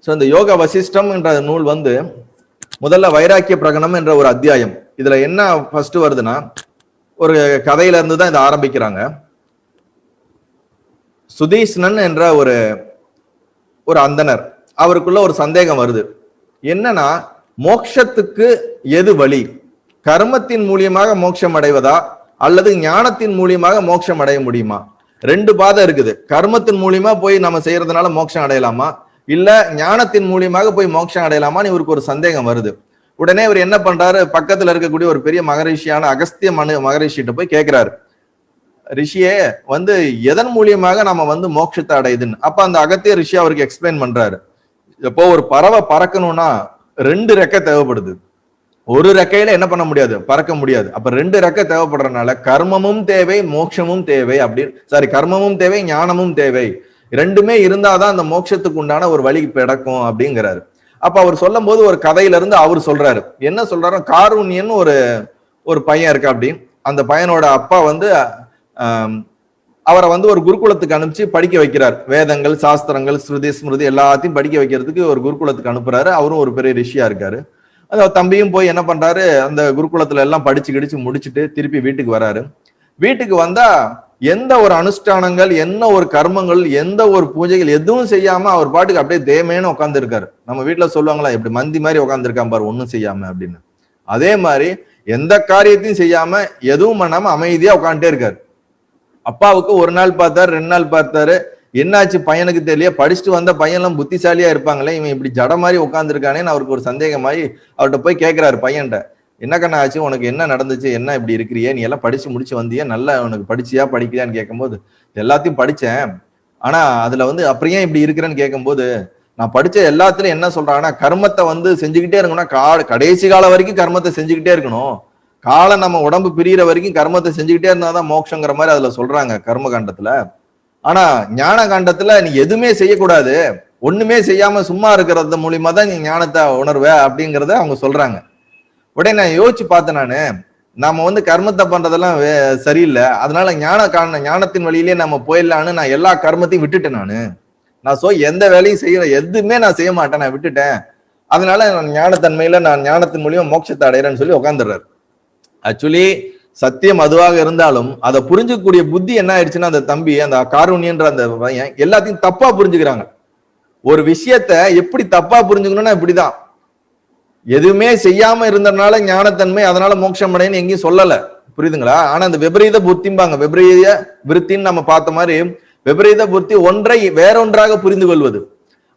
So இந்த யோக வசிஷ்டம் என்ற நூல் வந்து முதல்ல வைராக்கிய பிரகடனம் என்ற ஒரு அத்தியாயம். இதுல என்ன ஃபர்ஸ்ட் வருதுன்னா, ஒரு கதையில இருந்து தான் இதை ஆரம்பிக்கிறாங்க. சுதீஷ்ணன் என்ற ஒரு அந்தனர், அவருக்குள்ள ஒரு சந்தேகம் வருது. என்னன்னா, மோட்சத்துக்கு எது வழி? கர்மத்தின் மூலியமாக மோட்சம் அடைவதா அல்லது ஞானத்தின் மூலியமாக மோட்சம் அடைய முடியுமா? ரெண்டு பாதை இருக்குது. கர்மத்தின் மூலியமா போய் நம்ம செய்யறதுனால மோட்சம் அடையலாமா, இல்ல ஞானத்தின் மூலியமாக போய் மோட்சம் அடையலாமான்னு இவருக்கு ஒரு சந்தேகம் வருது. உடனே இவர் என்ன பண்றாரு, பக்கத்துல இருக்கக்கூடிய ஒரு பெரிய மகரிஷியான அகஸ்திய மகரிஷிட்ட போய் கேட்கிறாரு, ரிஷியே வந்து எதன் மூலியமாக நம்ம வந்து மோட்சத்தை அடையுதுன்னு. அப்ப அந்த அகத்திய ரிஷி அவருக்கு எக்ஸ்பிளைன் பண்றாரு, இப்போ ஒரு பறவை பறக்கணும்னா 2 ரெக்கை தேவைப்படுது. ஒரு ரெக்கையில என்ன பண்ண முடியாது, பறக்க முடியாது. அப்ப 2 ரெக்கை தேவைப்படுறதுனால கர்மமும் தேவை மோட்சமும் தேவை. கர்மமும் தேவை ஞானமும் தேவை. ரெண்டுமே இருந்தாதான் அந்த மோட்சத்துக்கு உண்டான ஒரு வழி பிறக்கும் அப்படிங்கிறாரு. அப்ப அவர் சொல்லும் போது ஒரு கதையில இருந்து அவர் சொல்றாரு. என்ன சொல்றாரு, காருண்யன்னு ஒரு பையன் இருக்கு. அப்படி அந்த பையனோட அப்பா வந்து அவரை வந்து ஒரு குருகுலத்துக்கு அனுப்பிச்சு படிக்க வைக்கிறார். வேதங்கள், சாஸ்திரங்கள், ஸ்ருதி ஸ்மிருதி எல்லாத்தையும் படிக்க வைக்கிறதுக்கு ஒரு குருகுலத்துக்கு அனுப்புறாரு. அவரும் ஒரு பெரிய ரிஷியா இருக்காரு. அதாவது தம்பியும் போய் என்ன பண்றாரு, அந்த குருகுலத்துல எல்லாம் படிச்சு கிடிச்சு முடிச்சுட்டு திருப்பி வீட்டுக்கு வராரு. வீட்டுக்கு வந்தா எந்த ஒரு அனுஷ்டானங்கள், என்ன ஒரு கர்மங்கள், எந்த ஒரு பூஜைகள் எதுவும் செய்யாம அவர் பாட்டுக்கு அப்படியே தேமேன்னு உட்கார்ந்து இருக்காரு. நம்ம வீட்டுல சொல்லுவாங்களா, எப்படி மந்தி மாதிரி உட்காந்துருக்கான் பாரு ஒன்னும் செய்யாம அப்படின்னு. அதே மாதிரி எந்த காரியத்தையும் செய்யாம எதுவும் பண்ணாம அமைதியா உட்காந்துட்டே இருக்காரு. அப்பாவுக்கு 1 நாள் பார்த்தாரு, 2 நாள் பார்த்தாரு. என்னாச்சு பையனுக்கு தெரியல, படிச்சுட்டு வந்த பையன்லாம் புத்திசாலியா இருப்பாங்களே, இவன் இப்படி ஜட மாதிரி உட்காந்துருக்கானேன்னு அவருக்கு ஒரு சந்தேகமாயி அவர்கிட்ட போய் கேட்கிறாரு பையன்கிட்ட, என்ன கண்ணா ஆச்சு, உனக்கு என்ன நடந்துச்சு, என்ன இப்படி இருக்கிறியே, நீ எல்லாம் படிச்சு முடிச்சு வந்தியா, நல்லா உனக்கு படிச்சியா படிக்கலையான்னு கேட்கும்போது, எல்லாத்தையும் படிச்சேன், ஆனா அதுல வந்து அப்புறம் ஏன் இப்படி இருக்கிறேன்னு கேட்கும்போது, நான் படிச்ச எல்லாத்துலயும் என்ன சொல்றாங்கன்னா, கர்மத்தை வந்து செஞ்சுக்கிட்டே இருக்கணும்னா கடைசி காலம் வரைக்கும் கர்மத்தை செஞ்சுக்கிட்டே இருக்கணும். காலம் நம்ம உடம்பு பிரியிற வரைக்கும் கர்மத்தை செஞ்சுக்கிட்டே இருந்தாதான் மோட்சங்கிற மாதிரி அதுல சொல்றாங்க கர்ம காண்டத்துல. ஆனா ஞான காண்டத்துல நீ எதுவுமே செய்யக்கூடாது, ஒண்ணுமே செய்யாம சும்மா இருக்கிறது மூலியமா தான் நீ ஞானத்தை உணர்வ அப்படிங்கிறத அவங்க சொல்றாங்க. உடனே நான் யோசிச்சு பார்த்தேன், நாம வந்து கர்மத்தை பண்றதெல்லாம் சரியில்லை, அதனால ஞானத்தின் வழியிலேயே நம்ம போயிடலான்னு நான் எல்லா கர்மத்தையும் விட்டுட்டேன். நான் எந்த வேலையும் எதுவுமே நான் செய்ய மாட்டேன், நான் விட்டுட்டேன். அதனால நான் ஞானத்தன்மையில நான் ஞானத்தின் மூலியம் மோட்சத்தை அடைகிறேன்னு சொல்லி உட்காந்துடுறாரு. ஆக்சுவலி சத்தியம் அதுவாக இருந்தாலும் அதை புரிஞ்சுக்கக்கூடிய புத்தி என்ன ஆயிடுச்சுன்னா, அந்த தம்பி, அந்த காருண்யன்ற அந்த பையன் எல்லாத்தையும் தப்பா புரிஞ்சுக்கிறாங்க. ஒரு விஷயத்த எப்படி தப்பா புரிஞ்சுக்கணும்னா இப்படிதான், எதுவுமே செய்யாம இருந்ததுனால ஞானத்தன்மை, அதனால மோட்சம் அடைன்னு எங்கேயும் சொல்லல, புரியுதுங்களா? ஆனா அந்த விபரீத புத்திம்பாங்க, விபரீத விருத்தின்னு நம்ம பார்த்த மாதிரி விபரீத புத்தி ஒன்றை வேறொன்றாக புரிந்து கொள்வது.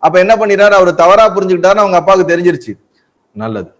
அப்ப என்ன பண்ணிடுறாரு, அவர் தவறா புரிஞ்சுக்கிட்டாருன்னு அவங்க அப்பாவுக்கு தெரிஞ்சிருச்சு. நல்லது.